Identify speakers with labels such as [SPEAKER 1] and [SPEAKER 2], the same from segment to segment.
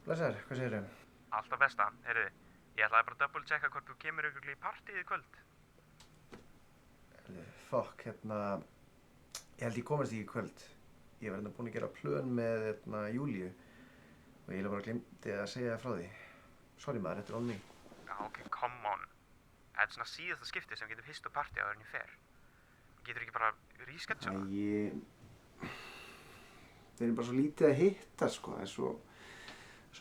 [SPEAKER 1] Blessaður, hvað segirðu?
[SPEAKER 2] Alltaf besta, heyrðu, ég ætlaði bara að double-checka hvort þú kemur ykkur í partíið í kvöld.
[SPEAKER 1] Fokk, ég held ég komast ekki í kvöld. Ég var búinn að gera plön með Júlíu og ég bara glemdi að segja það frá því. Sorry maður, þetta er on me.
[SPEAKER 2] Já, ok, come on. Þetta er svona síðasta skipti sem getur hist á partíið áður en ég fer. Getur ekki bara reschedula?
[SPEAKER 1] Við erum bara svo lítið að hitta, sko. Það er svo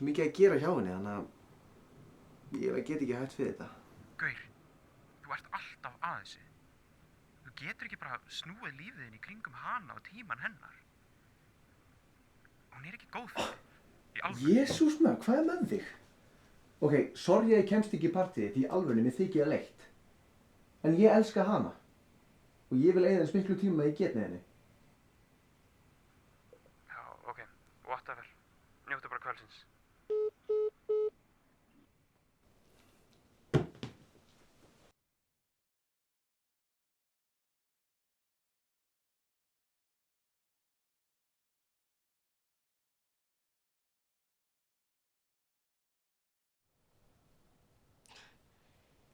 [SPEAKER 1] mikið að gera hjá henni, þannig að ég get ekki hætt við þetta.
[SPEAKER 2] Gaur, þú ert alltaf að þessu. Þú getur ekki bara snúið lífið þinn í kringum hana og tíman hennar. Hún er ekki góð fyrir þig. Í alvöru.
[SPEAKER 1] Jesús maður, hvað er með þig? Ok, sorry að ég kemst ekki í partíið því í alvörunni mér þykir það leitt. En ég elska hana. Og ég vil eyða eins miklu tíma að ég get með henni.
[SPEAKER 2] Já, ok, whatever. Njóttu bara kvöldsins.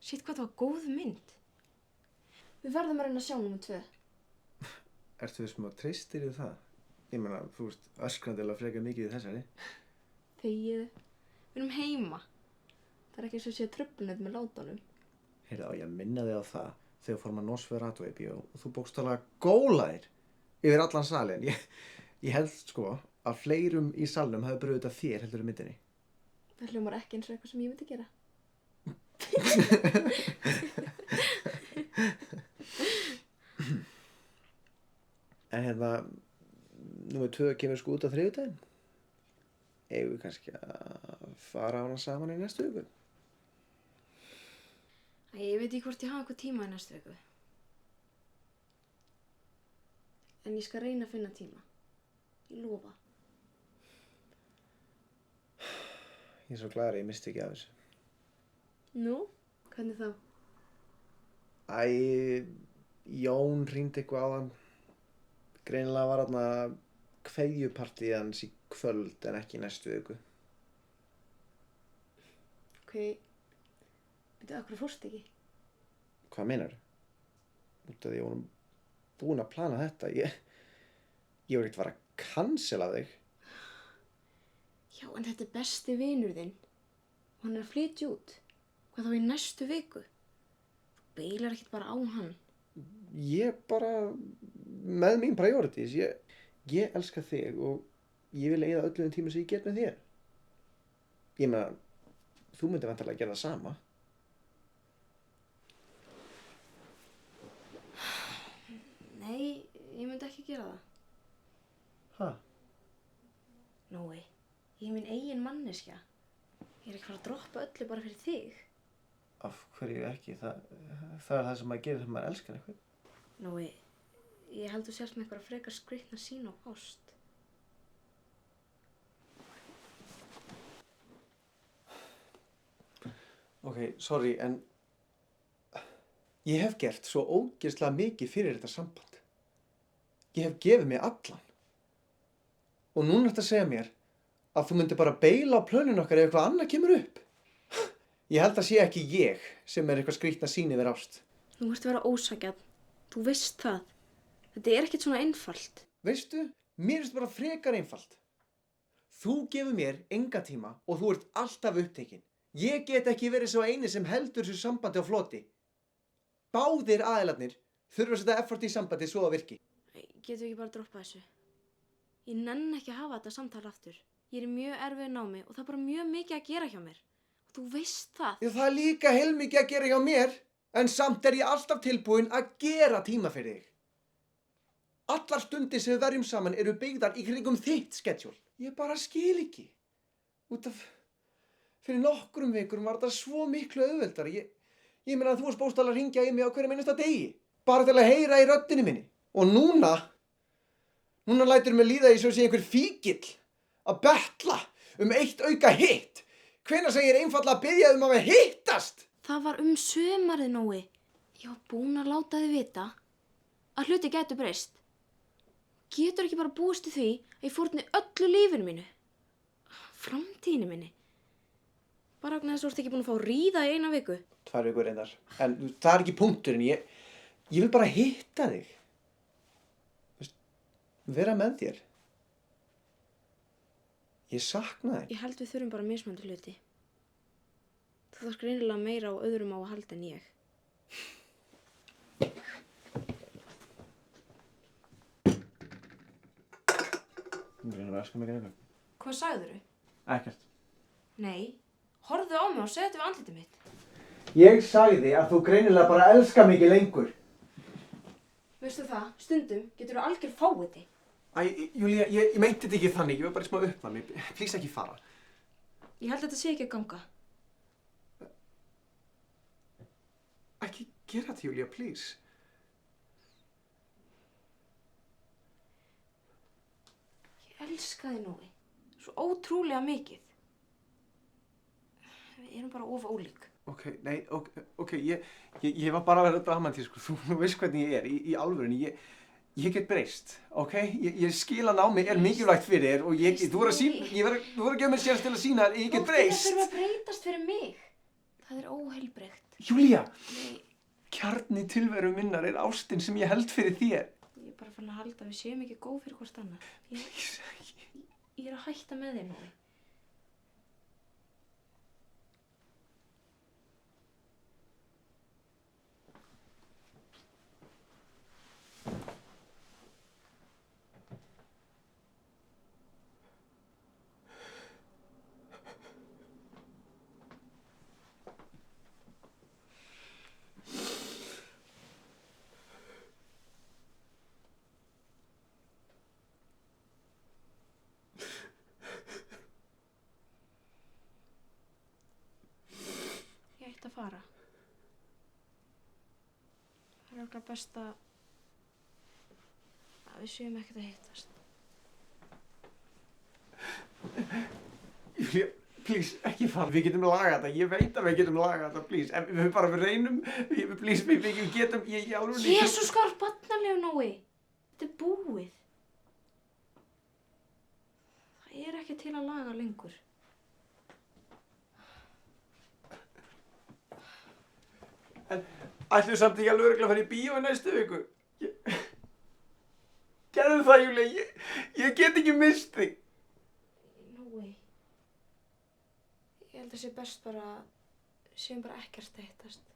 [SPEAKER 3] Shit, hvað það var góð mynd. Við verðum að reyna að sjá númer 2.
[SPEAKER 1] Ertu smá treystir í það? Ég meina, þú veist, öskrandilega frekar mikið í þessari.
[SPEAKER 3] Þegiðu. Við erum heima. Það er ekki eins og sé truflunni með látunum.
[SPEAKER 1] Heyrðu, á ég að minna þig á það þegar fórum að Nosferatu í bíó og þú bókstaflega gólaðir yfir allan salinn. Ég held sko að fleirum í salnum hafi brugðið þetta þér heldur í myndinni.
[SPEAKER 3] Það hljómar ekki eins og eitthvað sem ég myndi gera.
[SPEAKER 1] En númer 2 kemur sko út á þriðjudaginn. Eigum við kannski að fara á hana saman í næstu viku?
[SPEAKER 3] Ég veit ekki hvort ég hafa eitthvað tíma í næstu viku. En ég skal reyna að finna tíma. Ég lofa.
[SPEAKER 1] Ég er svo glaður að ég misti ekki af þessu.
[SPEAKER 3] Nú, hvernig þá?
[SPEAKER 1] Jón hringdi eitthvað á hann. Greinilega var þarna kveðjupartíð hans í kvöld en ekki í næstu viku.
[SPEAKER 3] Ok, veitu, af hverju fórstu ekki?
[SPEAKER 1] Hvað meinarðu? Út af því ég vorum búinn að plana þetta. Ég var ekkert að fara að cancela þig.
[SPEAKER 3] Já, en þetta er besti vinur þinn. Og hann er að flytja út. Hvað þá í næstu viku? Þú beilar ekkert bara á hann.
[SPEAKER 1] Ég bara, með mín priorities, ég elska þig og ég vil eyða öllu tíma sem ég get með þér. Ég meina, þú myndir væntanlega gera það sama.
[SPEAKER 3] Nei, ég myndi ekki gera það.
[SPEAKER 1] Ha?
[SPEAKER 3] Nói, ég er minn eigin manneskja. Ég er ekki fara að droppa öllu bara fyrir þig.
[SPEAKER 1] Af hverju ekki? Það er það sem maður gerir þegar maður elskar eitthvað.
[SPEAKER 3] Nói, ég held þú sérst með eitthvað frekar skrýtna sýn á ást.
[SPEAKER 1] Ok, sorry, en ég hef gert svo ógeðslega mikið fyrir þetta samband. Ég hef gefið mig allan. Og núna ertu að segja mér að þú myndir bara beila á plönun okkar ef eitthvað annað kemur upp. Ég held að sé ekki ég sem er eitthvað skrýtna sýn yfir ást.
[SPEAKER 3] Þú ert að vera ósakjað. Þú veist það. Þetta er ekkert svona einfalt.
[SPEAKER 1] Veistu, mér finnst bara frekar einfalt. Þú gefur mér enga tíma og þú ert alltaf upptekinn. Ég get ekki verið svo eini sem heldur þessu sambandi á floti. Báðir aðilarnir þurfa að setja effort í sambandi svo að virki.
[SPEAKER 3] Getum við ekki bara droppa þessu? Ég nenni ekki að hafa þetta samtal aftur. Ég er í mjög erfiðu námi og það er bara mjög mikið að gera hjá mér. Og þú veist það.
[SPEAKER 1] Já, það er líka heilmikið að gera hjá mér, en samt er ég alltaf tilbúinn að gera tíma fyrir þig. Allar stundir sem við verjum saman eru byggðar í kringum þitt schedule. Ég bara skil ekki. Fyrir nokkrum vikurum var þetta svo miklu auðveldara. Ég meina að þú varst bókstaflega að hringja í mig á hverjum einasta degi. Bara til að heyra í röddinni minni. Og núna lætur mig líða í svo sé einhver fíkill að betla eitt auka hitt. Hvenær sem ég einfaldlega að biðja að við hittast?
[SPEAKER 3] Það var sumarið, Nói. Ég var búin að láta þig vita að hluti gætu breyst. Getur ekki bara búist í því að ég fórni öllu lífinu mínu? framtíðinni minni. Bara vegna þess að þú ert ekki búin að fá að ríða í 1 viku.
[SPEAKER 1] 2 vikur reyndar. En það er ekki punkturinn. Ég vil bara hitta þig. Veist, vera með þér. Ég sakna þig.
[SPEAKER 3] Ég held við þurfum bara mismunandi hluti. Þú þarf greinilega meira á öðrum á að halda en ég.
[SPEAKER 1] Þú reynir að elska mig eitthvað.
[SPEAKER 3] Hvað sagðirðu?
[SPEAKER 1] Ekkert.
[SPEAKER 3] Nei, horfðu á mig og segðu þetta við andlitið mitt.
[SPEAKER 1] Ég sagði að þú greinilega bara elska mig ekki lengur.
[SPEAKER 3] Veistu það, stundum getur þú algjör fáiði.
[SPEAKER 1] Æ, Júlía, ég meinti þetta ekki þannig. Ég var bara í smá uppnámi. Plís ekki fara.
[SPEAKER 3] Ég held að þetta sé ekki að ganga.
[SPEAKER 1] Ekki gera þetta, Júlía, plís.
[SPEAKER 3] Ég elska þig, Nói. Svo ótrúlega mikið. Við erum bara of ólík.
[SPEAKER 1] Ok, ég var bara að vera dramatískur. Þú veist hvernig ég er, í alvörunni. Ég get breyst, ok? Ég skil að námi er mikilvægt fyrir þér og þú verður að gefa mér séns til að sýna að ég get breyst.
[SPEAKER 3] Þú þurfum að breytast fyrir mig. Það er óheilbrigt.
[SPEAKER 1] Júlía,
[SPEAKER 3] Nei,
[SPEAKER 1] kjarni tilveru minnar er ástin sem ég held fyrir þér.
[SPEAKER 3] ég er bara farin að halda að við séum ekki góð fyrir hvort annað. Ég er að hætta með þér, Nói. Ég ætti að fara. Það er örugglega best að við séum ekkert að hittast.
[SPEAKER 1] Júlía, please, ekki fara. Við getum lagað þetta. Ég veit að við getum lagað þetta, please. En við reynum. Please, við getum, ég alveg...
[SPEAKER 3] Jesús, hvað er barnalegur, Nói? Þetta er búið. Það er ekki til að laga lengur.
[SPEAKER 1] En ætlum samt ekki alveg örugglega að fara í bíó í næstu viku. Gerðu það, Júlía. Ég get ekki mist þig.
[SPEAKER 3] Nói. Ég held að sé best bara að séum bara ekkert að hittast.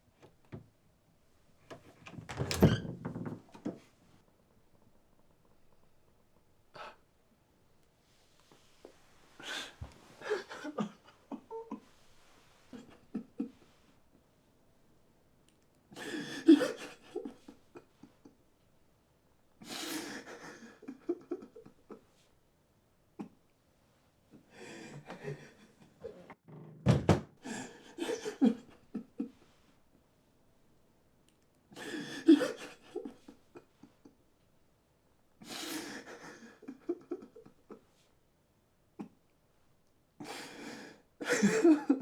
[SPEAKER 1] Ha ha ha.